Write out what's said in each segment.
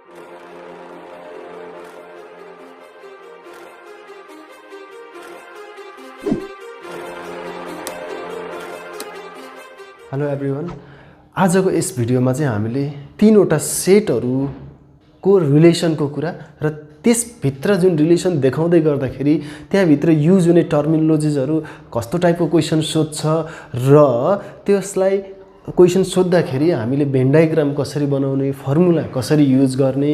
Hello everyone, आजको यस भिडियोमा चाहिँ हामीले तीनवटा सेटहरुको रिलेसनको कुरा र त्यसभित्र जुन रिलेसन देखाउँदै गर्दाखेरि त्यहाँभित्र युज हुने टर्मिनोलोजिजहरु कस्तो टाइपको क्वेशन सोध्छ र त्यसलाई क्वेशन सोध्दाखेरि हामीले भेन डायग्राम कसरी बनाउने, फर्मुला कसरी युज गर्ने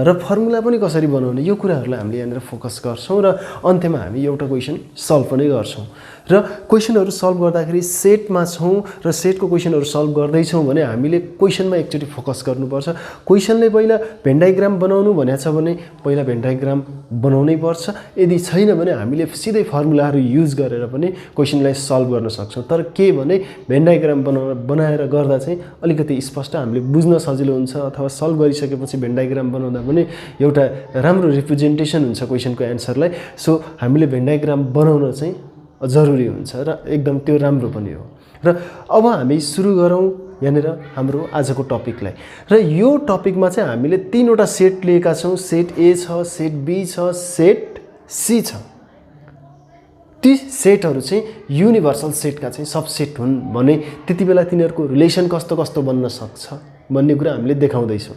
र फर्मुला पनि कसरी बनाउने, यो कुराहरुलाई हामीले यहाँनिर फोकस गर्छौं र अन्त्यमा हामी एउटा क्वेशन सल्भ पनि गर्छौं। र क्वेशनहरु सल्भ गर्दाखेरि सेटमा छौं र सेटको क्वेशनहरु सल्भ गर्दै छौं भने हामीले क्वेशनमा एकचोटी फोकस गर्नुपर्छ। क्वेशनले पहिला भेन डायग्राम बनाउनु भनेको छ भने पहिला भेन डायग्राम बनाउनै पर्छ। यदि छैन भने हामीले सिधै फर्मुलाहरु युज गरेर पनि क्वेशनलाई सल्भ गर्न सक्छौं। तर के भने भेन डायग्राम बनाएर गर्दा चाहिँ अलिकति स्पष्ट हामीले बुझ्न सजिलो हुन्छ अथवा सल्भ गरिसकेपछि भेन डायग्राम बनाउँदा पनि एउटा राम्रो रिप्रेजेन्टेसन हुन्छ क्वेशनको एन्सरलाई। सो हामीले भेन डायग्राम बनाउन चाहिँ जरुरी हुन्छ र एकदम त्यो राम्रो पनि हो। र अब हामी सुरु गरौँ यहाँनिर हाम्रो आजको टपिकलाई। र यो टपिकमा चाहिँ हामीले तीनवटा सेट लिएका छौं। सेट ए छ, सेट बी छ, सेट सी छ। ती सेटहरु चाहिँ युनिभर्सल सेटका चाहिँ सबसेट हुन् भने त्यतिबेला तिनीहरुको रिलेसन कस्तो कस्तो बन्न सक्छ भन्ने कुरा हामीले देखाउँदै छौं।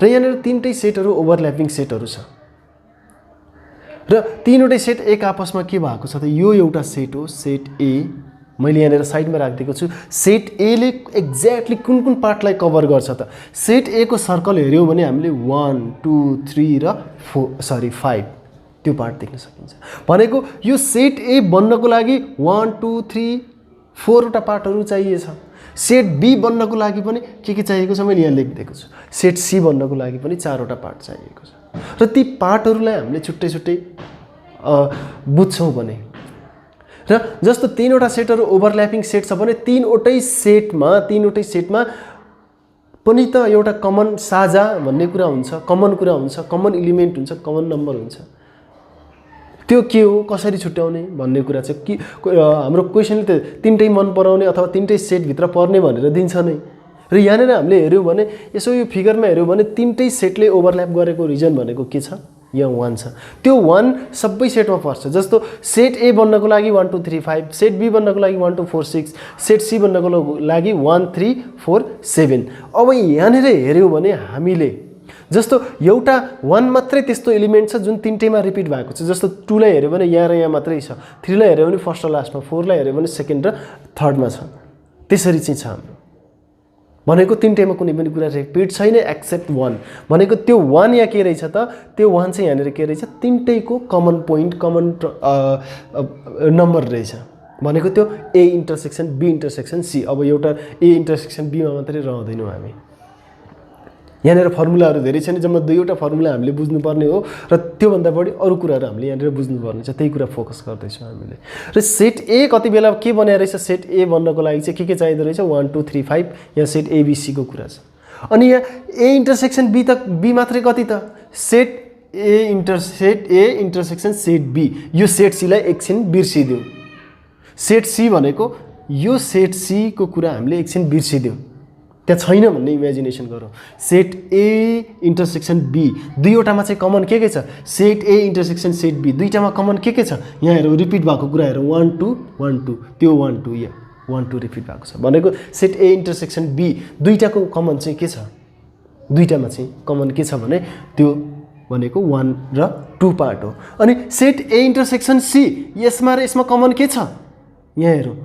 र यहाँनिर तीनटै सेटहरु ओभरल्यापिङ सेटहरु छ र तीनवटै सेट एक आपसमा के भएको छ त यो एउटा सेट हो, सेट ए। मैले यहाँनिर साइडमा राखिदिएको छु। सेट ए ले एक्ज्याक्टली कुन कुन पार्टलाई कभर गर्छ त? सेट ए को सर्कल हेर्यौ भने हामीले 1 2 3 र 5 त्यो पार्ट देख्न सकिन्छ। भनेको यो सेट ए बन्नको लागि 1 2 3 4 वटा पार्टहरु चाहिएको छ। सेट बी बन्नको लागि पनि के चाहिएको छ मैले यहाँ लेखिदिएको छु। सेट सी बन्नको लागि पनि 4 वटा पार्ट चाहिएको छ। र ती पार्टहरुलाई हामीले छुट्टै छुट्टै बुझ्छौं भने र जस्तो तीनवटा सेटहरु ओभरल्यापिङ सेट छ भने तीनवटै सेटमा पनि त एउटा कमन साझा भन्ने कुरा हुन्छ, कमन कुरा हुन्छ, कमन एलिमेन्ट हुन्छ, कमन नम्बर हुन्छ। त्यो के हो, कसरी छुट्याउने भन्ने कुरा चाहिँ कि हाम्रो क्वेशनले त तीनटै मन पराउने अथवा तीनटै सेट भित्र पर्ने भनेर दिन्छ नै। र यहाँनिर हामीले हेर्यौ भने यसो यो फिगरमा हेर्यौ भने तीनटै सेटले ओभरल्याप गरेको रिजन भनेको के छ? यहाँ 1 छ। त्यो 1 सबै सेटमा पर्छ। जस्तो सेट ए बन्नको लागि 1 2 3 5, सेट बी बन्नको लागि 1 2 4 6, सेट सी बन्नको लागि 1 3 4 7। अब यहाँनिर हेर्यौ भने हामीले जस्तो एउटा 1 मात्रै त्यस्तो एलिमेन्ट छ जुन तीनटैमा रिपिट भएको छ। जस्तो 2 लाई हेर्यो भने यहाँ र यहाँ मात्रै छ, 3 लाई हेर्यो भने फर्स्ट र लास्टमा, 4 लाई हेर्यो भने सेकेन्ड र थर्डमा छ। त्यसरी चाहिँ छ हाम्रो। भनेको तीनटैमा कुनै पनि कुरा रिपिट छैन एक्सेप्ट 1। भनेको त्यो 1 यहाँ के रहेछ त? त्यो 1 चाहिँ यहाँनिर के रहेछ? तीनटैको कमन पोइन्ट, कमन नम्बर रहेछ। भनेको त्यो A intersection B intersection C. अब एउटा ए इन्टरसेक्सन बी मा मात्रै रहँदैनौँ हामी। यहाँनिर फर्मुलाहरु धेरै छन्, जम्मा 2 वटा फर्मुला हामीले बुझ्नुपर्ने हो र त्यो भन्दा बढी अरु कुराहरु हामीले यहाँनिर बुझ्नुपर्ने छ। त्यही कुरा फोकस गर्दै छौं हामीले। र सेट ए कति बेला के बनाएर रहेछ? सेट ए बन्नको लागि चाहिँ के चाहिँदो रहेछ? 1 2 3 5। यहाँ सेट ए बी सी को कुरा छ। अनि यहाँ ए इन्टरसेक्सन बी त बी मात्रै कति त? Set A intersection set B. यो सेट सी लाई एकछिन बिर्सिदियौ। सेट सी भनेको यो सेट सी को कुरा हामीले एकछिन बिर्सिदियौ। त्यहाँ छैन भन्ने इमेजिनेसन गरौँ। सेट ए इन्टरसेक्सन बी दुईवटामा चाहिँ कमन के छ? Set A intersection set B दुईटामा कमन के छ? यहाँ हेरौँ रिपिट भएको कुरा हेरौँ 1 2 1 2। त्यो 1 2 यहाँ 1 2 रिपिट भएको छ। भनेको सेट ए इन्टरसेक्सन बी दुईटाको कमन चाहिँ के छ? दुईटामा चाहिँ कमन के छ भने त्यो भनेको 1 र 2 पार्ट हो। अनि सेट ए इन्टरसेक्सन सी यसमा र यसमा कमन के छ? यहाँ हेरौँ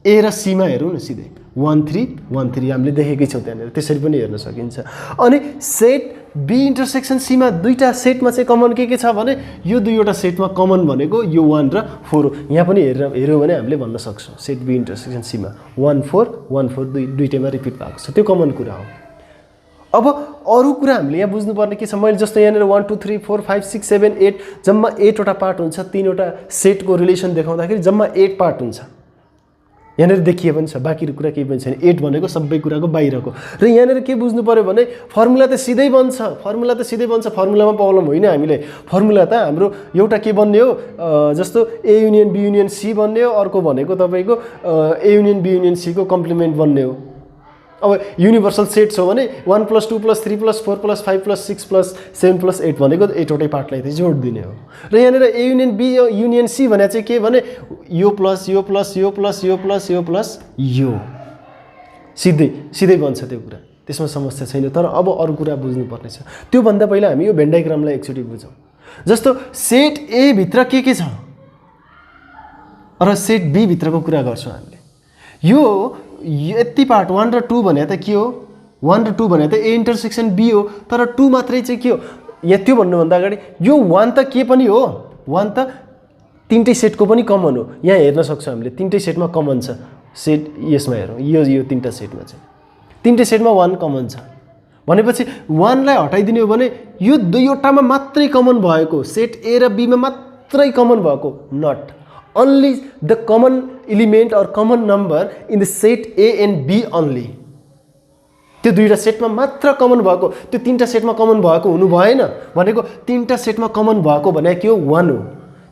ए र सी मा हेरौँ न सिधै 1 3 1 3 हामीले देखेकै छौं त्यहाँनिर। त्यसरी पनि हेर्न सकिन्छ। अनि सेट बी इन्टरसेक्सन सी मा दुईटा सेटमा चाहिँ कमन के छ भने यो दुईवटा सेटमा कमन भनेको यो 1 र 4 हो। यहाँ पनि हेर्यौ भने हामीले भन्न सक्छौं सेट बी इन्टरसेक्सन सी मा 1 4 1 4 दुईटैमा रिपिट भएको छ। त्यो कमन कुरा हो। अब अरु कुरा हामीले यहाँ बुझ्नुपर्ने के छ? मैले जस्तो यहाँनिर 1 2 3 4 5 6 7 8 जम्मा 8 वटा पार्ट हुन्छ। तीनवटा सेटको रिलेसन देखाउँदाखेरि जम्मा 8 पार्ट हुन्छ। यहाँनिर देखिए पनि छ, बाँकी कुरा केही पनि छैन। 8 भनेको सबै कुराको बाहिरको। र यहाँनिर के बुझ्नु पर्यो भने फर्मुला त सिधै बन्छ। फर्मुलामा प्रब्लम होइन हामीले। फर्मुला त हाम्रो एउटा के बन्ने हो? जस्तो A union B union C बन्ने हो। अर्को भनेको तपाईको A union B union C को कम्प्लिमेन्ट बन्ने हो। अब युनिभर्सल सेट छ भने 1 + 2 + 3 + 4 + 5 + 6 + 7 + 8 भनेको 8वटै पार्टलाई चाहिँ जोड दिने हो। र यहाँनिर A union B union C भने चाहिँ के भने यो प्लस यो प्लस यो प्लस यो प्लस यो प्लस यो सिधै बन्छ त्यो कुरा, त्यसमा समस्या छैन। तर अब अरू कुरा बुझ्नुपर्ने छ। त्योभन्दा पहिला हामी यो भेन डायग्रामलाई एकचोटि बुझौँ। जस्तो सेट ए भित्र के छ र सेट बी भित्रको कुरा गर्छौँ हामीले। यो यति पार्ट 1 र 2 भने त के हो, 1 र 2 भने त ए इन्टरसेक्सन बी हो। तर 2 मात्रै चाहिँ के हो, यहाँ त्यो भन्नुभन्दा अगाडि यो 1 त के पनि हो, 1 त तीनटै सेटको पनि कमन हो। यहाँ हेर्न सक्छौँ हामीले तीनटै सेटमा कमन छ। सेट यसमा हेरौँ, यो तीनटा सेटमा चाहिँ तीनटै सेटमा 1 कमन छ भनेपछि 1 लाई हटाइदिने हो भने यो दुईवटामा मात्रै कमन भएको, सेट ए र बी मा मात्रै कमन भएको, not only the common element or common number in the set A and B only। त्यो दुईटा सेटमा मात्र कमन भएको, त्यो तीनटा सेटमा कमन भएको हुनु भएन। भनेको तीनटा सेटमा कमन भएको भने के हो, 1 हो।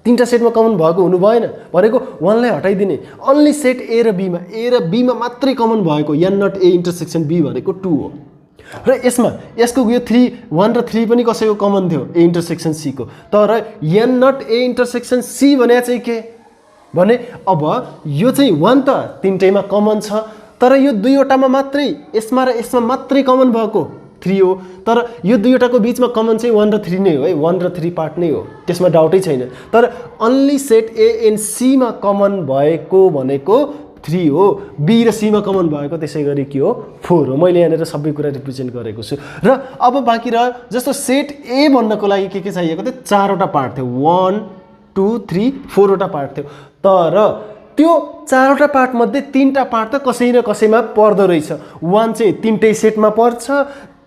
तीनटा सेटमा कमन भएको हुनु भएन भनेको 1 लाई हटाइदिने। अन्ली सेट ए र बी मा मात्रै कमन भएको n not A intersection B भनेको 2 हो। र यसको यो 1 र 3 पनि कसैको कमन थियो, ए इन्टरसेक्सन सी को। तर n not A intersection C भने चाहिँ के भने अब यो चाहिँ 1 त तीनटैमा कमन छ, तर यो दुईवटामा मात्रै, यसमा र यसमा मात्रै कमन भएको 3 हो। तर यो दुईवटाको बीचमा कमन चाहिँ 1 र 3 नै हो है, 1 र 3 पार्ट नै हो, त्यसमा डाउटै छैन। तर only set A and C मा कमन भएको भनेको 3 हो, बी र सी मा कमन भएको त्यसै गरी के हो, 4 हो। मैले यहाँनिर सबै कुरा रिप्रेजेन्ट गरेको छु। र अब बाँकी रह्यो जस्तो सेट ए भन्नको लागि के चाहिएको थियो, 4वटा पार्ट थियो, 1 2 3 4वटा पार्ट थियो। तर त्यो 4वटा पार्ट मध्ये 3टा पार्ट त कसै न कसैमा पर्दो रहेछ। 1 चाहिँ तीनटै सेटमा पर्छ,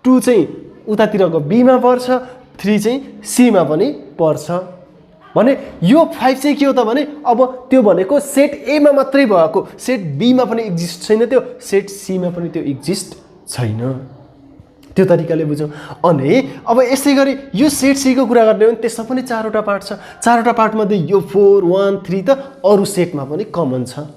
2 चाहिँ उतातिरको बी मा पर्छ, 3 चाहिँ सी मा पनि पर्छ। भने यो 5 चाहिँ के हो त भने अब त्यो भनेको सेट ए मा मात्रै भएको, सेट बी मा पनि एक्जिस्ट छैन, त्यो सेट सी मा पनि त्यो एक्जिस्ट छैन। त्यो तरिकाले बुझौँ। अनि अब यसै गरी यो सेट सी को कुरा गर्ने हो भने त्यसमा पनि 4वटा पार्ट छ। 4वटा पार्ट मध्ये यो 4 1 3 त अरू सेटमा पनि कमन छ।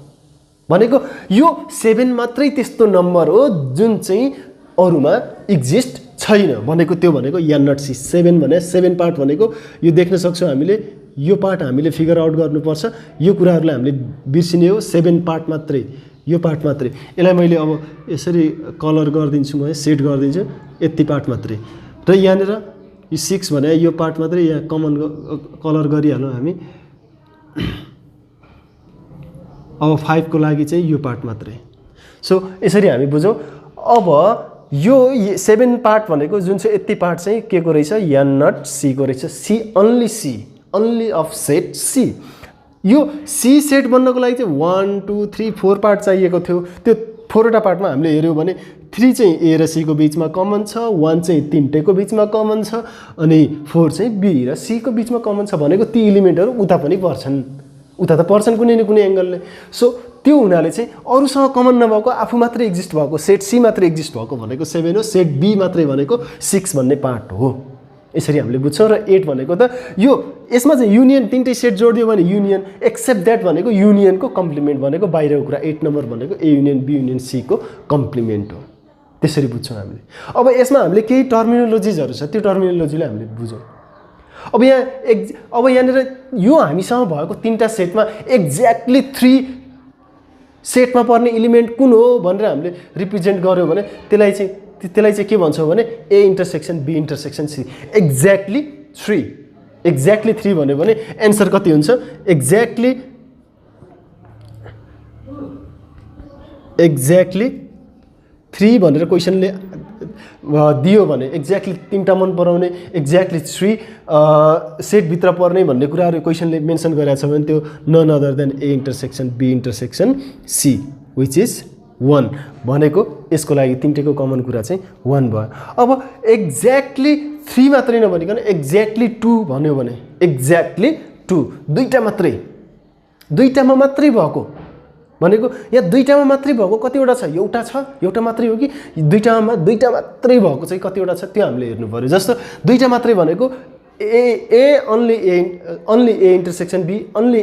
भनेको यो 7 मात्रै त्यस्तो नम्बर हो जुन चाहिँ अरूमा एक्जिस्ट छैन। भनेको त्यो भनेको n नट सी 7 भने 7 पार्ट भनेको यो देख्न सक्छौँ हामीले। यो पार्ट हामीले फिगर आउट गर्नुपर्छ। यो कुराहरूलाई हामीले बिर्सिने हो, 7 पार्ट मात्रै, यो पार्ट मात्रै। यसलाई मैले अब यसरी कलर गरिदिन्छु, म सेट गरिदिन्छु, यति पार्ट मात्रै। र यहाँनिर यो 6 भने यो पार्ट मात्रै, यहाँ कमन कलर गरिहालौँ हामी। अब 5 को लागि चाहिँ यो पार्ट मात्रै। सो यसरी हामी बुझौँ। अब यो 7 पार्ट भनेको जुन चाहिँ यति पार्ट चाहिँ के को रहेछ, n नट सी को रहेछ। Only of set C. यो सी सेट बन्नको लागि चाहिँ 1 2 3 4 पार्ट चाहिएको थियो। त्यो 4वटा पार्टमा हामीले हेऱ्यौँ भने 3 चाहिँ ए र सी को बीचमा कमन छ, 1 चाहिँ तीनटैको बीचमा कमन छ, अनि 4 चाहिँ बी र सी को बीचमा कमन छ। भनेको ती एलिमेन्टहरू उता पनि पर्छन्, उता त पर्छन् कुनै न कुनै एङ्गलले। सो त्यो हुनाले चाहिँ अरूसँग कमन नभएको, आफू मात्रै एक्जिस्ट भएको, सेट सी मात्रै एक्जिस्ट भएको भनेको 7 हो, सेट बी मात्रै भनेको 6 भन्ने पार्ट हो। यसरी हामीले बुझ्छौँ। र 8 भनेको त यो यसमा चाहिँ युनियन, तीनटै सेट जोडिदियो भने युनियन, एक्सेप्ट द्याट भनेको युनियनको कम्प्लिमेन्ट भनेको बाहिरको कुरा। 8 नम्बर भनेको A union B union C को कम्प्लिमेन्ट हो। त्यसरी बुझ्छौँ हामीले। अब यसमा हामीले केही टर्मिनोलोजिजहरू छ, त्यो टर्मिनोलोजीलाई हामीले बुझौँ। अब यहाँनिर यो हामीसँग भएको 3टा सेटमा एक्ज्याक्टली 3 सेटमा पर्ने एलिमेन्ट कुन हो भनेर हामीले रिप्रेजेन्ट गर्यो भने त्यसलाई चाहिँ के भन्छौँ भने A intersection B intersection C. Exactly 3 भन्यो भने एन्सर कति हुन्छ, एक्ज्याक्टली 3 भनेर क्वेसनले दियो भने एक्ज्याक्टली 3टा मन पराउने, एक्ज्याक्टली 3 सेटभित्र पर्ने भन्ने कुराहरू क्वेसनले मेन्सन गरेको छ भने त्यो none other than A intersection B intersection C which is 1 भनेको यसको लागि तीनटैको कमन कुरा चाहिँ 1 भयो। अब एक्ज्याक्टली 3 मात्रै नभनिकन एक्ज्याक्टली 2 भन्यो भने एक्ज्याक्टली 2 दुईटामा मात्रै भएको भनेको यहाँ दुईटामा मात्रै भएको कतिवटा छ, एउटा मात्रै हो कि दुईटा मात्रै भएको चाहिँ कतिवटा छ त्यो हामीले हेर्नु पर्यो। जस्तो दुईटा मात्रै भनेको only A intersection B, only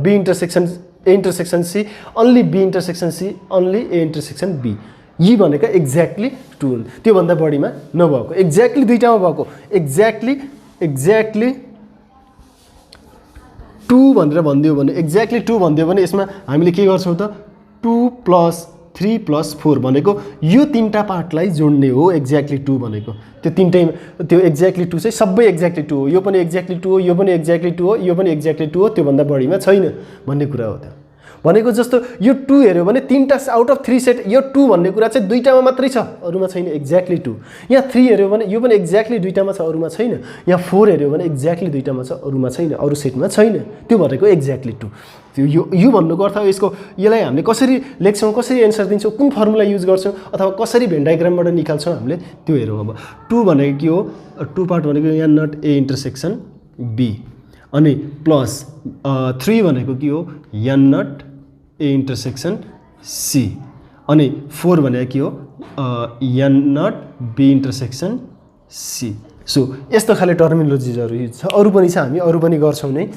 B intersection A intersection C, only B intersection C, only A intersection B. यी भनेको एक्ज्याक्टली 2 हुन्, त्योभन्दा बढीमा नभएको, एक्ज्याक्टली दुईटामा भएको, एक्ज्याक्टली 2 भनेर भनिदियो भने, एक्ज्याक्टली 2 भनिदियो भने यसमा हामीले के गर्छौँ त 2 + 3 + 4 भनेको यो तीनटा पार्टलाई जोड्ने हो एक्ज्याक्टली 2 भनेको। त्यो तीनटै त्यो एक्ज्याक्टली 2 चाहिँ सबै एक्ज्याक्टली 2 हो, यो पनि एक्ज्याक्टली 2 हो, यो पनि एक्ज्याक्टली 2 हो, यो पनि एक्ज्याक्टली 2 हो, त्योभन्दा बढीमा छैन भन्ने कुरा हो। त्यो भनेको जस्तो यो 2 हेऱ्यो भने तीनटा आउट अफ 3 सेट, यो 2 भन्ने कुरा चाहिँ दुईटामा मात्रै छ, अरूमा छैन, एक्ज्याक्टली 2। यहाँ 3 हेऱ्यो भने यो पनि एक्ज्याक्टली दुईटामा छ, अरूमा छैन। यहाँ 4 हेऱ्यो भने एक्ज्याक्टली दुईटामा छ, अरूमा छैन, अरू सेटमा छैन, त्यो भनेको एक्ज्याक्टली 2। त्यो यो भन्नुको अर्थ यसको यसलाई हामीले कसरी लेख्छौँ, कसरी एन्सर दिन्छौँ, कुन फर्मुला युज गर्छौँ अथवा कसरी भेन डायग्रामबाट निकाल्छौँ हामीले त्यो हेरौँ। अब 2 भनेको के हो, 2 पार्ट भनेको यहाँ नट ए इन्टरसेक्सन बी, अनि प्लस 3 भनेको के हो, n not A intersection C, अनि 4 भनेको के हो, n not B intersection C. So यस्तो खाले टर्मिनोलोजिजहरू युज छ, अरू पनि छ, हामी अरू पनि गर्छौँ नै।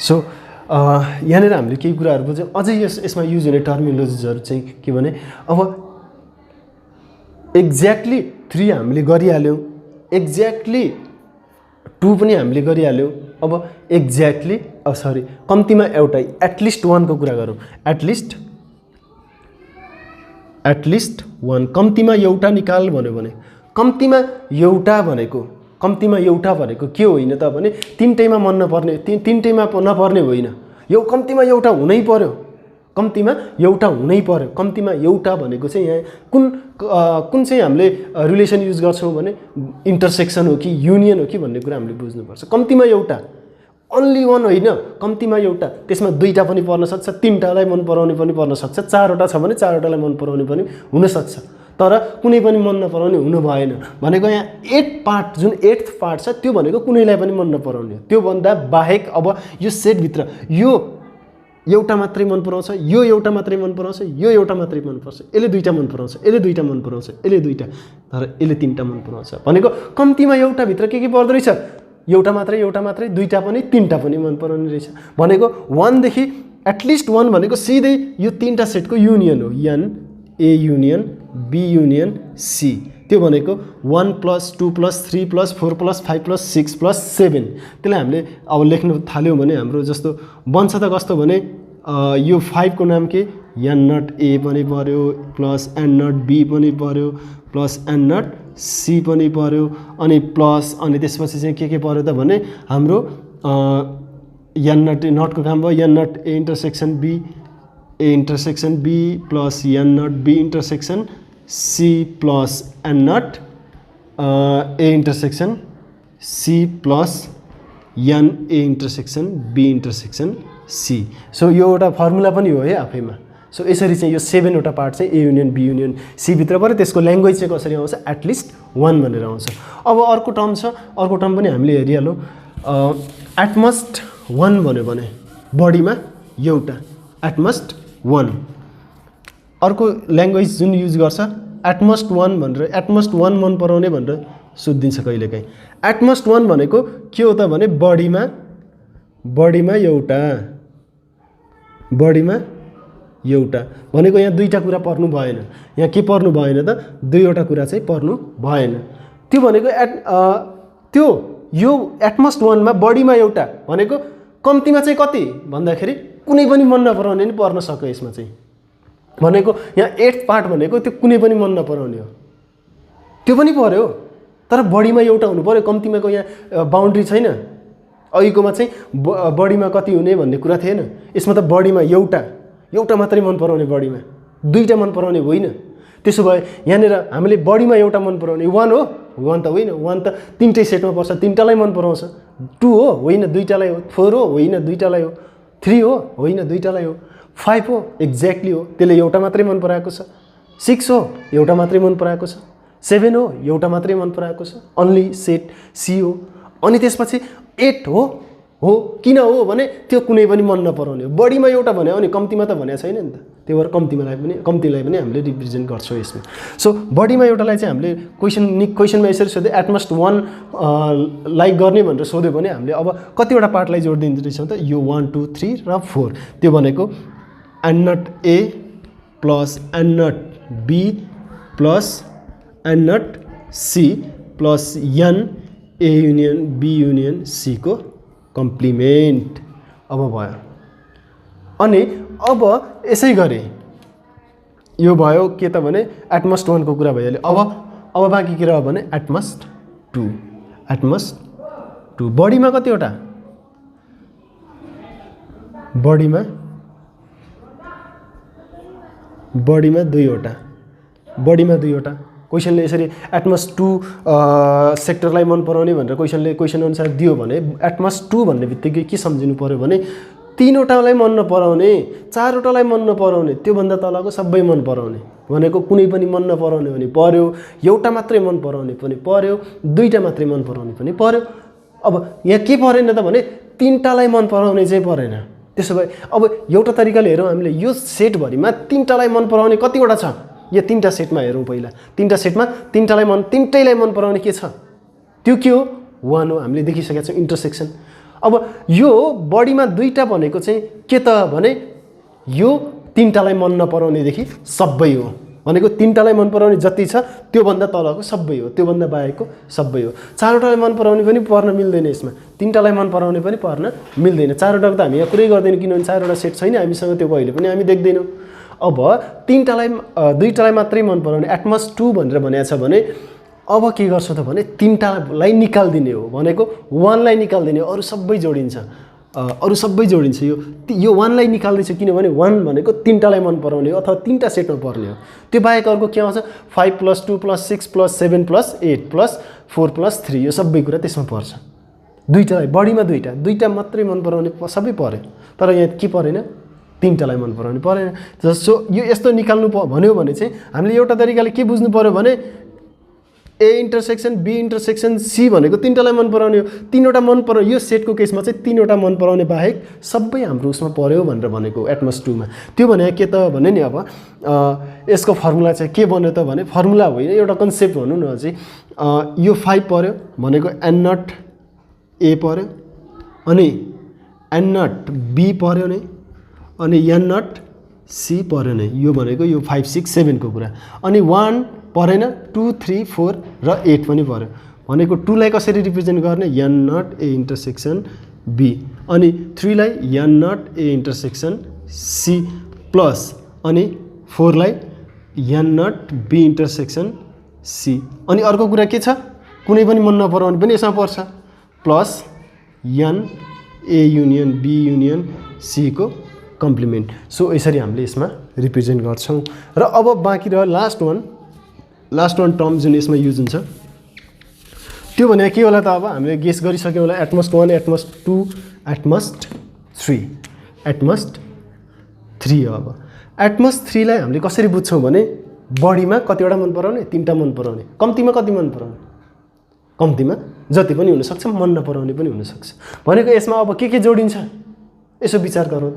सो यहाँनिर हामीले केही कुराहरू बुझ्यौँ। अझै यसमा युज हुने टर्मिनोलोजिजहरू चाहिँ के भने, अब एक्ज्याक्टली 3 हामीले गरिहाल्यौँ, एक्ज्याक्टली 2 पनि हामीले गरिहाल्यौँ। अब एक्ज्याक्टली कम्तीमा एउटा एटलिस्ट 1 को कुरा गरौँ। एटलिस्ट 1 कम्तीमा एउटा निकाल भन्यो भने, कम्तीमा एउटा भनेको के होइन त भने तीनटैमा मन नपर्ने, तीनटैमा नपर्ने होइन, यो कम्तीमा एउटा हुनै पर्यो, कम्तीमा एउटा हुनै पर्यो। कम्तीमा एउटा भनेको चाहिँ यहाँ कुन चाहिँ हामीले रिलेसन युज गर्छौँ भने इन्टरसेक्सन हो कि युनियन हो कि भन्ने कुरा हामीले बुझ्नुपर्छ। कम्तीमा एउटा, ओन्ली 1 होइन, कम्तीमा एउटा, त्यसमा दुईटा पनि पर्न सक्छ, तीनटालाई मन पराउने पनि पर्न सक्छ, चारवटा छ भने चारवटालाई मन पराउने पनि हुनसक्छ, तर कुनै पनि मन नपराउने हुनु भएन। भनेको यहाँ 8 पार्ट, जुन 8th पार्ट छ त्यो भनेको कुनैलाई पनि मन नपराउने हो। त्योभन्दा बाहेक अब यो सेटभित्र यो एउटा मात्रै मन पराउँछ, यो एउटा मात्रै मन पराउँछ, यो एउटा मात्रै मन पर्छ, यसले दुईटा मन पराउँछ, यसले दुईटा मन पराउँछ, यसले दुईटा, तर यसले तीनटा मन पराउँछ। भनेको कम्तीमा एउटा भित्र के पर्दो रहेछ, एउटा मात्रै, दुईटा पनि तीनटा पनि मन पराउने रहेछ। भनेको 1 देखि एटलिस्ट 1 भनेको सिधै यो तीनटा सेटको युनियन हो, n A union B union C. त्यो भनेको 1 + 2 + 3 + 4 + 5 + 6 + 7। त्यसलाई हामीले अब लेख्न थाल्यौँ भने हाम्रो जस्तो बन्छ त कस्तो भने यो 5 को नाम के, एन नट ए पनि पर्यो, प्लस एन नट बी पनि पर्यो, प्लस एन नट सी पनि पर्यो, अनि प्लस अनि त्यसपछि चाहिँ के पर्यो त भने हाम्रो एन नटको काम भयो, n not A intersection B plus n not B intersection C plus n not A intersection C plus n A intersection B intersection C. So यो एउटा फर्मुला पनि हो है आफैमा। सो यसरी चाहिँ यो 7 वटा पार्ट चाहिँ A union B union C भित्र पऱ्यो। त्यसको ल्याङ्ग्वेज चाहिँ कसरी आउँछ, एटलिस्ट 1 भनेर आउँछ। अब अर्को टर्म छ, अर्को टर्म पनि हामीले हेरिहालौँ। एटमस्ट 1 भन्यो भने बढीमा एउटा, एटमस्ट 1। अर्को ल्याङ्ग्वेज जुन युज गर्छ एटमस्ट 1 भनेर, एटमस्ट 1 मन पराउने भनेर सोधिदिन्छ कहिलेकाहीँ। एटमस्ट 1 भनेको के हो त भने बढीमा एउटा भनेको यहाँ दुईटा कुरा पर्नु भएन। यहाँ के पर्नु भएन त, दुईवटा कुरा चाहिँ पर्नु भएन। त्यो भनेको त्यो यो एटमस्ट 1 मा बढीमा एउटा भनेको कम्तीमा चाहिँ कति भन्दाखेरि कुनै पनि मन नपराउने नि पर्न सक्यो यसमा चाहिँ। भनेको यहाँ 8th पार्ट भनेको त्यो कुनै पनि मन नपराउने हो, त्यो पनि पर्यो, तर बढीमा एउटा हुनु पर्यो। कम्तीमाको यहाँ बााउन्ड्री छैन। अघिकोमा चाहिँ बढीमा कति हुने भन्ने कुरा थिएन, यसमा त बढीमा एउटा मात्रै मन पराउने, बढीमा दुईटा मन पराउने होइन। त्यसो भए यहाँनिर हामीले बढीमा एउटा मन पराउने 1 हो, 1 त होइन, 1 त तीनटै सेटमा पर्छ, तीनटालाई मन पराउँछ। 2 हो होइन, दुईटालाई हो। 4 हो होइन, दुईटालाई हो। 3 हो होइन दुईटालाई हो 5 हो एक्ज्याक्टली हो त्यसले एउटा मात्रै मन पराएको छ 6 हो एउटा मात्रै मन पराएको छ 7 हो एउटा मात्रै मन पराएको छ अन्ली सेट सी हो अनि त्यसपछि 8 हो किन हो भने त्यो कुनै पनि मन नपराउने हो बढीमा एउटा भन्यो भने कम्तीमा त भनेको छैन नि त त्यही भएर कम्तीलाई पनि हामीले रिप्रेजेन्ट गर्छौँ यसमा सो बढीमा एउटालाई चाहिँ हामीले क्वेसनमा यसरी सोध्यो एटमस्ट 1 लाइक गर्ने भनेर सोध्यो भने हामीले अब कतिवटा पार्टलाई जोडिदिँदो रहेछौँ त यो 1 2 3 र 4 त्यो भनेको n not A plus n not B plus n not C plus n A union B union C को कम्प्लिमेन्ट अब भयो अनि अब यसै गरी यो भयो के त भने एटमस्ट 1 को कुरा भइहाल्यो अब बाँकी के रह्यो भने एटमस्ट 2 बढीमा कतिवटा बढीमा दुईवटा क्वेसनले यसरी एटमस्ट 2 सेक्टरलाई मन पराउने भनेर क्वेसन अनुसार दियो भने एटमस्ट 2 भन्ने बित्तिकै के सम्झिनु पर्यो भने 3वटालाई मन नपराउने 4वटालाई मन नपराउने त्योभन्दा तलको सबै मन पराउने भनेको कुनै पनि मन नपराउने भने पर्यो एउटा मात्रै मन पराउने पनि पर्यो दुईटा मात्रै मन पराउने पनि पर्यो अब यहाँ के परेन त भने 3टालाई मन पराउने चाहिँ परेन त्यसो भए अब एउटा तरिकाले हेरौँ हामीले यो सेटभरिमा 3टालाई मन पराउने कतिवटा छ यो 3टा सेटमा हेरौँ पहिला 3टा सेटमा 3टैलाई मन पराउने के छ त्यो के हो 1 हो हामीले देखिसकेका छौँ इन्टरसेक्सन अब यो बढीमा 2टा भनेको चाहिँ के त भने यो 3टालाई मन नपराउनेदेखि सबै हो भनेको 3टालाई मन पराउने जति छ त्योभन्दा तलको सबै हो त्योभन्दा बाहेकको सबै हो 4वटालाई मन पराउने पनि पर्न मिल्दैन यसमा 3टालाई मन पराउने पनि पर्न मिल्दैन 4वटाको त हामी यहाँ कुरै गर्दैनौँ किनभने 4वटा सेट छैन हामीसँग त्यो कहिले पनि हामी देख्दैनौँ अब 2टालाई मात्रै मन पराउने एटमस्ट 2 भनेर भनेको छ भने अब के गर्छ त भने 3टालाई निकाल्दिने हो भनेको 1लाई निकाल्दिने हो अरू सबै जोडिन्छ यो 1लाई निकाल्दैछ किनभने 1 भनेको 3टालाई मन पराउने हो अथवा 3टा सेटमा पर्ने हो त्यो बाहेक अर्को के आउँछ 5 + 2 + 6 + 7 + 8 + 4 + 3 यो सबै कुरा त्यसमा पर्छ दुईटालाई बढीमा दुईटा मात्रै मन पराउने सबै पर्यो तर यहाँ के परेन 3टालाई मन पराउने परेन जस्तो यो यस्तो निकाल्नु भन्यो भने चाहिँ हामीले एउटा तरिकाले के बुझ्नु पर्यो भने A intersection B intersection C भनेको 3टालाई मन पराउने हो 3वटा मन पराउने यो सेटको केसमा चाहिँ 3वटा मन पराउने बाहेक सबै हाम्रो उसमा पर्यो भनेर भनेको एटमस्ट 2 मा त्यो भने के त भने नि अब यसको फर्मुला चाहिँ के बन्यो त भने फर्मुला होइन एउटा कन्सेप्ट भनौँ न चाहिँ यो 5 पर्यो भनेको एन नट ए पर्यो अनि एन नट बी पर्यो नै अनि एन नट सी पर्यो नै यो भनेको यो 5 6 7 को कुरा अनि 1 परेन 2 3 4 र 8 पनि पर्यो भनेको 2 लाई कसरी रिप्रेजेन्ट गर्ने n not A intersection B अनि 3 लाई n not A intersection C plus अनि 4 लाई n not B intersection C अनि अर्को कुरा के छ कुनै पनि मन नपराउने पनि यसमा पर्छ plus n A union B union C को कम्प्लिमेन्ट सो यसरी हामीले यसमा रिप्रेजेन्ट गर्छौँ र अब बाँकी रह्यो लास्ट वान टर्म जुन यसमा युज हुन्छ त्यो भने के होला त अब हामीले गेस गरिसक्यौँ होला एटमस्ट 1 एटमस्ट 2 एटमस्ट 3 हो अब एटमस्ट 3 लाई हामीले कसरी बुझ्छौँ भने बढीमा कतिवटा मन पराउने 3टा मन पराउने कम्तीमा कति मन पराउने कम्तीमा जति पनि हुनसक्छ मन नपराउने पनि हुनसक्छ भनेको यसमा अब के जोडिन्छ यसो विचार गरौँ त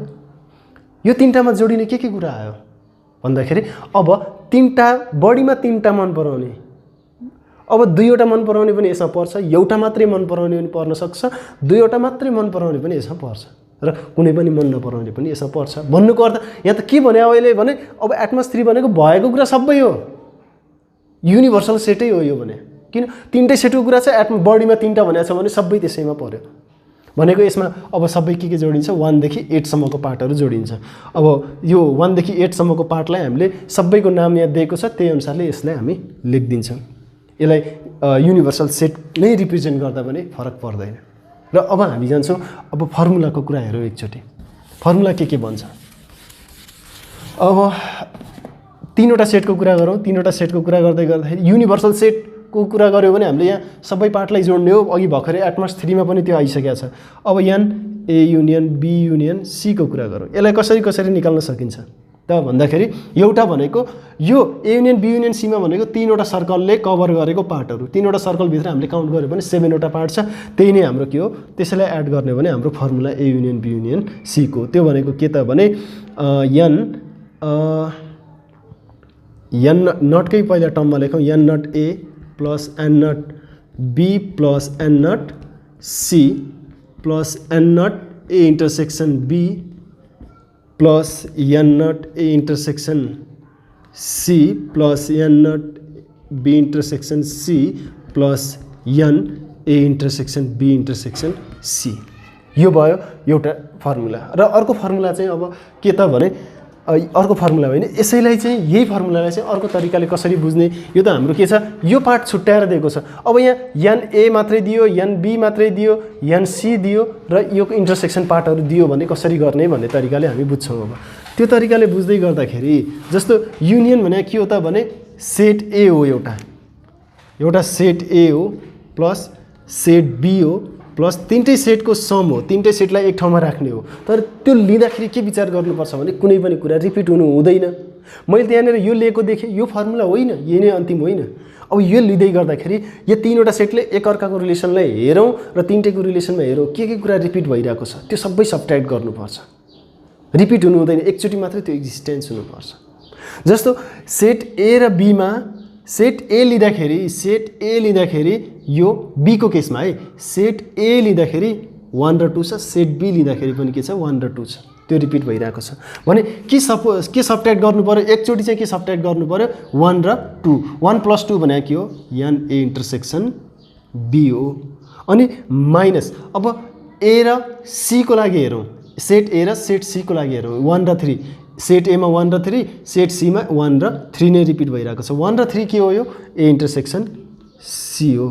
यो 3टामा जोडिने के कुरा आयो भन्दाखेरि अब 3टा बढीमा 3टा मन पराउने अब 2वटा मन पराउने पनि यसमा पर्छ एउटा मात्रै मन पराउने पनि पर्न सक्छ 2वटा मात्रै मन पराउने पनि यसमा पर्छ र कुनै पनि मन नपराउने पनि यसमा पर्छ भन्नुको अर्थ यहाँ त के भने अहिले भने अब एटमस्ट 3 भनेको भएको कुरा सबै हो युनिभर्सल सेटै हो यो भने किन 3टै सेटको कुरा छ बढीमा 3टा भनेको छ भने सबै त्यसैमा पर्यो भनेको यसमा अब सबै के जोडिन्छ 1 देखि 8 सम्मको पार्टहरू जोडिन्छ अब यो 1 देखि 8 सम्मको पार्टलाई हामीले सबैको नाम यहाँ दिएको छ त्यही अनुसारले यसलाई हामी लेखिदिन्छौँ यसलाई युनिभर्सल सेट नै रिप्रेजेन्ट गर्दा पनि फरक पर्दैन र अब हामी जान्छौँ अब फर्मुलाको कुरा हेरौँ एकचोटि फर्मुला के भन्छ अब 3वटा सेटको कुरा गरौँ 3वटा सेटको कुरा गर्दाखेरि युनिभर्सल सेट को कुरा गर्यो भने हामीले यहाँ सबै पार्टलाई जोड्ने हो अघि भर्खरै एटमस्ट 3 मा पनि त्यो आइसकेको छ अब n A union B union सीको कुरा गरौँ। यसलाई कसरी निकाल्न सकिन्छ त भन्दाखेरि एउटा भनेको यो ए युनियन बी युनियन सीमा भनेको 3वटा सर्कलले कभर गरेको पार्टहरू, 3वटा सर्कलभित्र हामीले काउन्ट गऱ्यो भने 7वटा पार्ट छ। त्यही नै हाम्रो के हो, त्यसैलाई एड गर्ने भने हाम्रो formula A union B union सीको त्यो भनेको के त भने एन नटकै पहिला टर्ममा लेखौँ, n not A plus n not B plus n not C plus n not A intersection B plus n not A intersection C plus n not B intersection C plus n A intersection B intersection C. यो भयो एउटा formula. र अर्को formula चाहिँ अब के त भने अर्को फर्मुला होइन, यसैलाई चाहिँ यही फर्मुलालाई चाहिँ अर्को तरिकाले कसरी बुझ्ने, यो त हाम्रो के छ, यो पार्ट छुट्याएर दिएको छ। अब यहाँ एन ए मात्रै दियो, एन बी मात्रै दियो, एन सी दियो र यो इन्टरसेक्सन पार्टहरू दियो भने कसरी गर्ने भन्ने तरिकाले हामी बुझ्छौँ। अब त्यो तरिकाले बुझ्दै गर्दाखेरि जस्तो युनियन भने के हो त भने सेट ए हो, एउटा सेट ए हो प्लस सेट बी हो प्लस 3टै सेटको सम हो, 3टै सेटलाई एक ठाउँमा राख्ने हो। तर त्यो लिँदाखेरि के विचार गर्नुपर्छ भने कुनै पनि कुरा रिपिट हुनु हुँदैन। मैले त्यहाँनिर यो लिएको देखेँ, यो फर्मुला होइन, यही नै अन्तिम होइन। अब यो लिँदै गर्दाखेरि यो 3वटा सेटले एकअर्काको रिलेसनलाई हेरौँ र 3टैको रिलेसनमा हेरौँ के कुरा रिपिट भइरहेको छ, त्यो सबै सब्ट्र्याक्ट गर्नुपर्छ। रिपिट हुनु हुँदैन, एकचोटि मात्रै त्यो एक्जिस्टेन्स हुनुपर्छ। जस्तो सेट ए र बीमा सेट ए लिँदाखेरि यो बीको केसमा है, सेट ए लिँदाखेरि 1 र 2 छ, सेट बी लिँदाखेरि पनि के छ 1 र 2 छ, त्यो रिपिट भइरहेको छ भने के सब्ट्र्याक्ट गर्नु पर्यो, एकचोटि चाहिँ के सब्ट्र्याक्ट गर्नु पर्यो 1 र 2। 1 + 2 भनेको के हो, एन ए इन्टरसेक्सन बी हो। अनि माइनस अब ए र सी को लागि हेरौँ, सेट ए र सेट सी को लागि हेरौँ 1 र 3, सेट एमा 1 र 3, सेट सीमा 1 र 3 नै रिपिट भइरहेको छ। 1 र 3 के हो, यो ए इन्टरसेक्सन सी हो,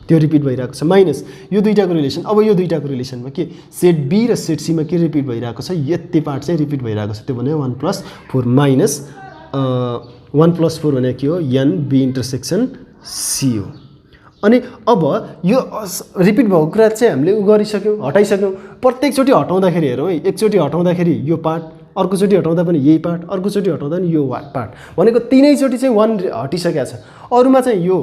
त्यो रिपिट भइरहेको छ। माइनस यो दुईटाको रिलेसन, अब यो दुईटाको रिलेसनमा के सेट बी र सेट सीमा के रिपिट भइरहेको छ, यति पार्ट चाहिँ रिपिट भइरहेको छ। त्यो भने 1 + 4 माइनस 1 + 4 भने के हो, एन बी इन्टरसेक्सन सी हो। अनि अब यो रिपिट भएको कुरा चाहिँ हामीले गरिसक्यौँ, हटाइसक्यौँ। प्रत्येकचोटि हटाउँदाखेरि हेरौँ है, एकचोटि हटाउँदाखेरि यो पार्ट, अर्कोचोटि हटाउँदा पनि यही पार्ट, अर्कोचोटि हटाउँदा पनि यो पार्ट, भनेको 3चोटि चाहिँ 1 हटिसकेको छ। अरूमा चाहिँ यो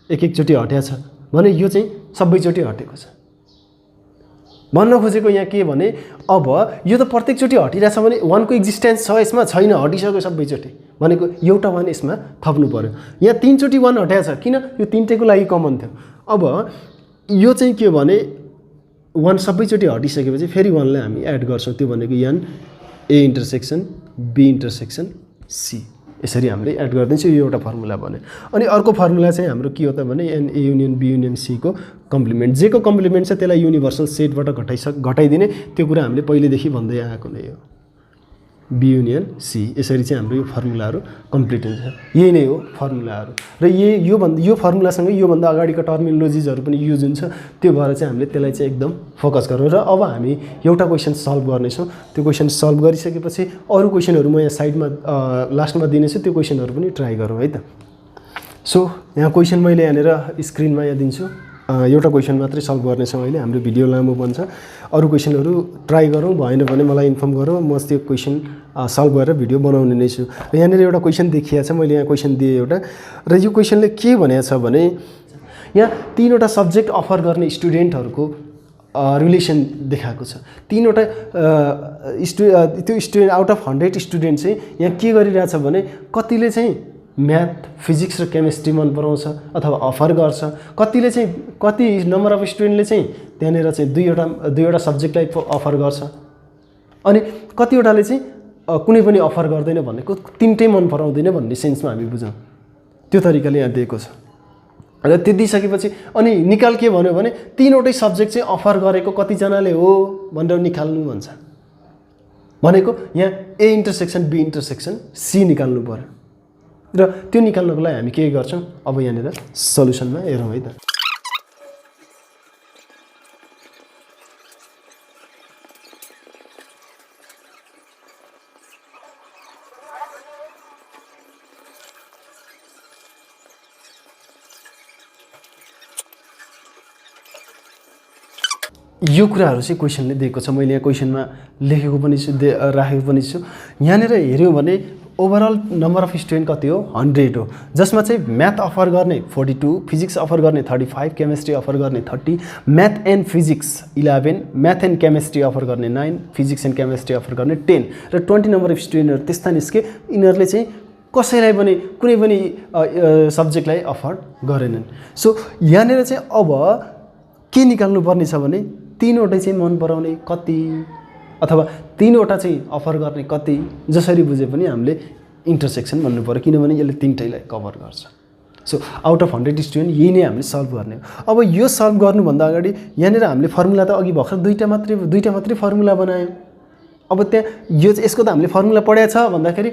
एक-एकचोटि हटेको छ भने यो चाहिँ सबैचोटि हटेको छ। भन्न खोजेको यहाँ के भने अब यो त प्रत्येकचोटि हटिरहेछ भने 1 को एक्जिस्टेन्स छ यसमा, छैन, हटिसक्यो सबैचोटि, भनेको एउटा 1 यसमा थप्नु पर्यो। यहाँ 3चोटि 1 हटाएको छ, किन, यो 3टैको लागि कमन थियो। अब यो चाहिँ के भने 1 सबैचोटि हटिसकेपछि फेरि 1लाई हामी एड गर्छौँ, त्यो भनेको n A intersection B intersection C, यसरी हामीले एड गरिदिन्छौँ। यो एउटा फर्मुला भन्यो। अनि अर्को फर्मुला चाहिँ हाम्रो के हो त भने n A union B union C को कम्प्लिमेन्ट, जेको कम्प्लिमेन्ट छ त्यसलाई युनिभर्सल सेटबाट घटाइदिने, त्यो कुरा हामीले पहिलेदेखि भन्दै आएको नै हो, बी युनियन सी। यसरी चाहिँ हाम्रो यो फर्मुलाहरू कम्प्लिट हुन्छ। यही नै हो फर्मुलाहरू। र यो फर्मुलासँग योभन्दा अगाडिको टर्मिनोलोजिजहरू पनि युज हुन्छ, त्यो भएर चाहिँ हामीले त्यसलाई चाहिँ एकदम फोकस गरौँ। र अब हामी एउटा क्वेसन सल्भ गर्नेछौँ। त्यो क्वेसन सल्भ गरिसकेपछि अरू क्वेसनहरू म यहाँ साइडमा लास्टमा दिनेछु, त्यो क्वेसनहरू पनि ट्राई गरौँ है त। सो यहाँ क्वेसन मैले यहाँनिर स्क्रिनमा यहाँ दिन्छु। एउटा क्वेसन मात्रै सल्भ गर्नेछौँ अहिले, हाम्रो भिडियो लामो बन्छ। अरू क्वेसनहरू ट्राई गरौँ, भएन भने मलाई इन्फर्म गरौँ, म त्यो क्वेसन सल्भ गरेर भिडियो बनाउने नै छु। र यहाँनिर एउटा क्वेसन देखिएको छ, मैले यहाँ क्वेसन दिएँ एउटा, र यो क्वेसनले के भनेको छ भने यहाँ 3वटा सब्जेक्ट अफर गर्ने स्टुडेन्टहरूको रिलेसन देखाएको छ। 3वटा त्यो स्टुडेन्ट आउट अफ 100 स्टुडेन्ट चाहिँ यहाँ के गरिरहेछ भने कतिले चाहिँ म्याथ फिजिक्स र केमिस्ट्री मन पराउँछ अथवा अफर गर्छ, कतिले चाहिँ कति नम्बर अफ स्टुडेन्टले चाहिँ त्यहाँनिर चाहिँ दुईवटा सब्जेक्टलाई अफर गर्छ, अनि कतिवटाले चाहिँ कुनै पनि अफर गर्दैन, भनेको 3टै मन पराउँदैन भन्ने सेन्समा हामी बुझौँ। त्यो तरिकाले यहाँ दिएको छ। र त्यो दिइसकेपछि अनि निकाल के भन्यो भने 3वटै सब्जेक्ट चाहिँ अफर गरेको कतिजनाले हो भनेर निकाल्नु भन्छ, भनेको यहाँ A intersection B intersection C निकाल्नु पर्यो। र त्यो निकाल्नको लागि हामी के गर्छौँ, अब यहाँनिर सल्युसनमा हेरौँ है त। यो कुराहरू चाहिँ क्वेसनले दिएको छ। मैले यहाँ क्वेसनमा लेखेको पनि छु, राखेको पनि छु। यहाँनिर हेऱ्यौँ भने ओभरअल नम्बर अफ स्टुडेन्ट कति हो? 100 हो, जसमा चाहिँ म्याथ अफर गर्ने 42, फिजिक्स अफर गर्ने 35, केमिस्ट्री अफर गर्ने 30, math and physics 11, math and chemistry offer गर्ने 9, फिजिक्स एन्ड केमिस्ट्री अफर गर्ने 10 र 20 नम्बर अफ स्टुडेन्टहरू त्यस्ता निस्के। यिनीहरूले चाहिँ कसैलाई पनि कुनै पनि सब्जेक्टलाई अफर गरेनन्। सो यहाँनिर चाहिँ अब के निकाल्नु पर्ने छ भने 3वटा चाहिँ मन पराउने कति अथवा 3वटा चाहिँ अफर गर्ने कति, जसरी बुझे पनि हामीले इन्टरसेक्सन भन्नु पर्यो, किनभने यसले 3टैलाई कभर गर्छ। सो आउट अफ 100 स्टुडेन्ट यही नै हामीले सल्भ गर्ने हो। अब यो सल्भ गर्नुभन्दा अगाडि यहाँनिर हामीले फर्मुला त अघि भर्खर दुईटा मात्रै फर्मुला बनायौँ। अब त्यहाँ यसको त हामीले फर्मुला पढाएको छ भन्दाखेरि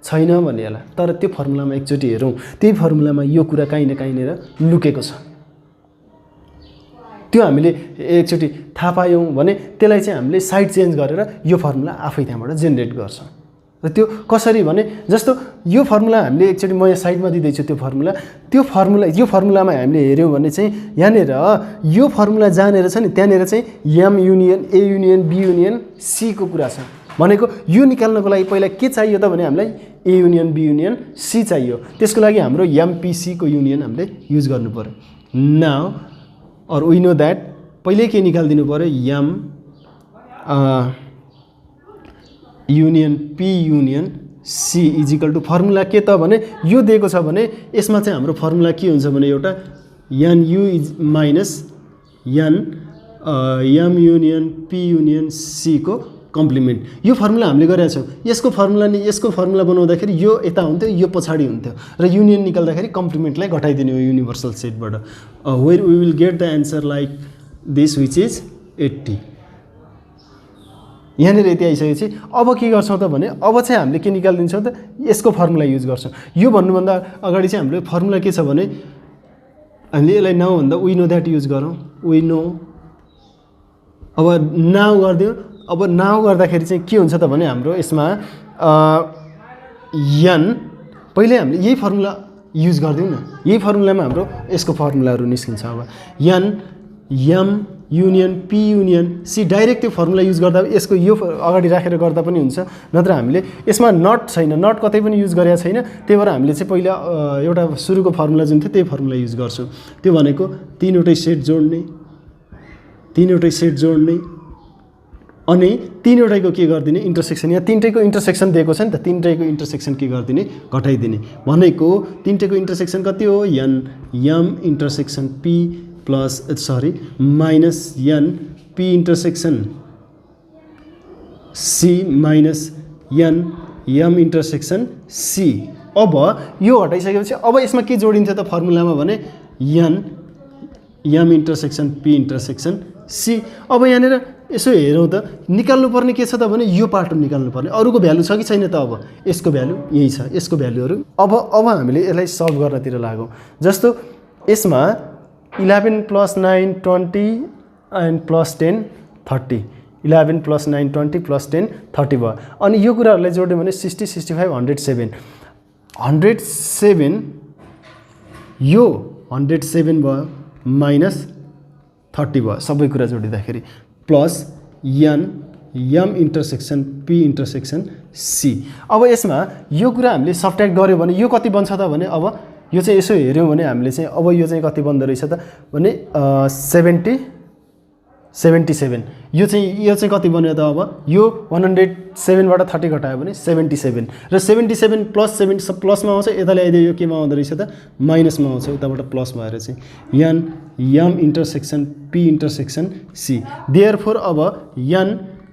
छैन भन्ने होला, तर त्यो फर्मुलामा एकचोटि हेरौँ, त्यही फर्मुलामा यो कुरा काहीँ न काहीँनिर लुकेको छ। त्यो हामीले एकचोटि थाहा पायौँ भने त्यसलाई चाहिँ हामीले साइड चेन्ज गरेर यो फर्मुला आफै त्यहाँबाट जेनेरेट गर्छ। र त्यो कसरी भने जस्तो यो फर्मुला हामीले एकचोटि म यहाँ साइडमा दिँदैछु यो फर्मुलामा हामीले हेऱ्यौँ भने चाहिँ यहाँनिर यो फर्मुला जहाँनिर छ नि त्यहाँनिर चाहिँ M union A union B union C को कुरा छ। भनेको यो निकाल्नको लागि पहिला के चाहियो त भने हामीलाई A union B union C चाहियो। त्यसको लागि हाम्रो एमपिसी को युनियन हामीले युज गर्नु पर्यो। नाउ और वी नो दैट पहिले के निकालिदिनु पर्यो, M union P union C is equal to formula के त भने यो दिएको छ भने यसमा चाहिँ हाम्रो फर्मुला के हुन्छ भने एउटा n U minus n M union P union C को कम्प्लिमेन्ट। यो फर्मुला हामीले गरेका छौँ। यसको फर्मुला बनाउँदाखेरि यो यता हुन्थ्यो, यो पछाडि हुन्थ्यो र युनियन निकाल्दाखेरि कम्प्लिमेन्टलाई घटाइदिने हो युनिभर्सल सेटबाट। Where we will get the answer like this which is 80। यहाँनिर यति आइसकेपछि अब के गर्छौँ त भने अब चाहिँ हामीले के निकालिदिन्छौँ त यसको फर्मुला युज गर्छौँ। यो भन्नुभन्दा अगाडि चाहिँ हाम्रो फर्मुला के छ भने हामीले यसलाई नाउ भन्दा वी नो द्याट युज गरौँ। वी नो अब नाउ गरिदिउँ। अब नाउ गर्दाखेरि चाहिँ के हुन्छ त भने हाम्रो यसमा एन पहिले हामीले यही फर्मुला युज गरिदिउँ न। यही फर्मुलामा हाम्रो यसको फर्मुलाहरू निस्किन्छ। अब an M union P union C direct त्यो फर्मुला युज गर्दा यसको यो अगाडि राखेर गर्दा पनि हुन्छ, नत्र हामीले यसमा नट छैन, नट कतै पनि युज गरेका छैन। त्यही भएर हामीले चाहिँ पहिला एउटा सुरुको फर्मुला जुन थियो त्यही फर्मुला युज गर्छौँ। त्यो भनेको तीनवटै सेट जोड्ने अनि तीनवटैको के गरिदिने इन्टरसेक्सन। यहाँ तीनटैको इन्टरसेक्सन दिएको छ नि त, तीनटैको इन्टरसेक्सन के गरिदिने घटाइदिने। भनेको तीनटैको इन्टरसेक्सन कति हो, n M intersection P minus n P intersection C minus n M intersection C. अब यो हटाइसकेपछि अब यसमा के जोडिन्छ त फर्मुलामा भने n M intersection P intersection C. अब यहाँनिर यसो हेरौँ त निकाल्नु पर्ने के छ त भने यो पार्ट निकाल्नु पर्ने, अरूको भ्यालु छ कि छैन त। अब यसको भ्यालु यही छ, यसको भ्यालुहरू अब हामीले यसलाई सल्भ गर्नतिर लागौँ। जस्तो यसमा 11 + 9 20 एन्ड +10 30, 11 + 9 20 +10 30 भयो। अनि यो कुराहरूलाई जोड्यो भने 60 65 107 यो 107 भयो माइनस 30 भयो सबै कुरा जोडिँदाखेरि plus N M intersection P intersection C. अब यसमा यो कुरा हामीले सब्ट्र्याक्ट गऱ्यो भने यो कति बन्छ त भने अब यो चाहिँ यसो हेऱ्यौँ भने हामीले चाहिँ अब यो चाहिँ कति बन्दो रहेछ त भने 77। यो चाहिँ कति बन्यो त अब यो 107बाट 30 घटायो भने 77 र 77 प्लस 7 प्लसमा आउँछ, यता ल्याइदियो यो केमा आउँदो रहेछ त माइनसमा आउँछ, उताबाट प्लस भएर चाहिँ N M intersection P intersection C. Therefore अब an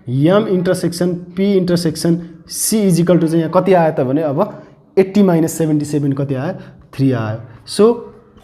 M intersection P intersection C is equal to चाहिँ यहाँ कति आयो त भने अब 80 - 77 कति आयो 3 आयो। So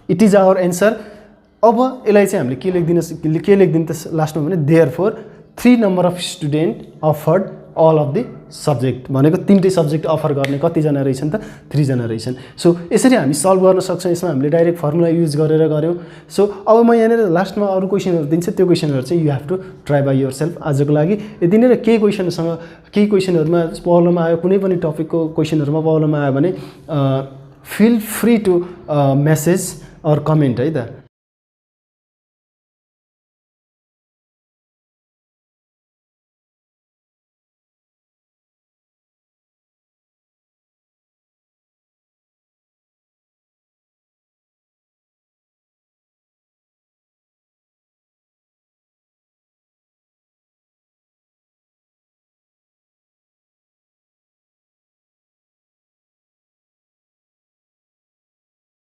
it is our answer. अब यसलाई चाहिँ हामीले के लेखिदिनु त लास्टमा भने therefore 3 number of student afford all of the subject. भनेको 3टै सब्जेक्ट अफर गर्ने कतिजना रहेछन् त 3 जना रहेछन्। सो यसरी हामी सल्भ गर्न सक्छौँ। यसमा हामीले डाइरेक्ट फर्मुला युज गरेर गऱ्यौँ। सो अब म यहाँनिर लास्टमा अरू क्वेसनहरू दिन्छु, त्यो क्वेसनहरू चाहिँ you have to try by yourself. आजको लागि यति नै। र केही क्वेसनहरूमा प्रब्लम आयो, कुनै पनि टपिकको क्वेसनहरूमा प्रब्लम आयो भने feel free to message or comment है त।